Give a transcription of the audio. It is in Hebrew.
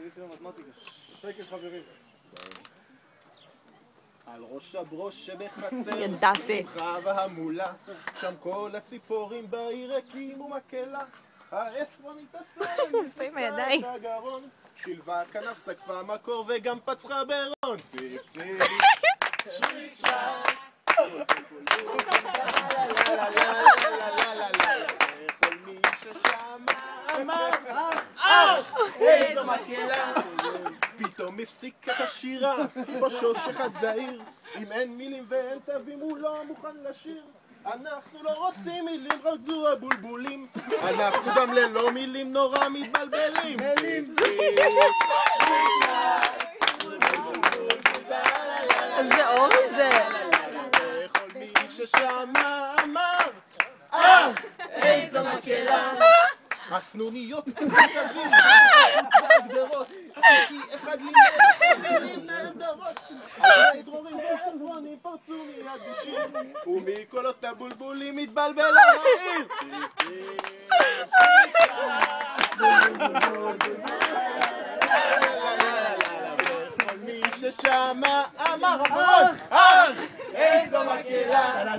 איזה מתמטיקה. שקט חברים. על ראש הברוש שבחצר, שמחה והמולה, שם כל הציפורים בעיר הקימו מקהלה. העפרונית הסלם, את הגרון, שילבה כנף, סקפה מקור וגם פצחה ברון. ציף ציף, שריק שק, וכל מי ששמע אמר, אך, איזו מקהלה. פתאום הפסיק את השירה, בשוש אחד זהיר, אם אין מילים ואין תווים הוא לא מוכן לשיר. אנחנו לא רוצים מילים, רק זו הבולבולים, אנחנו גם ללא מילים נורא מתבלבלים. ציף ציף, איזה אורי זה. וכל מי ששמע אמר, אך, איזו מקהלה. הסנוניות כתבים, והגדרות, כי אחד לימד מילים נהדרות. הדרורים והשפרונים פרצו מיד בשיר, ומקולות הבולבולים התבלבל העיר. ציף ציף, וכל מי ששמע אמר, אך, איזו מקהלה.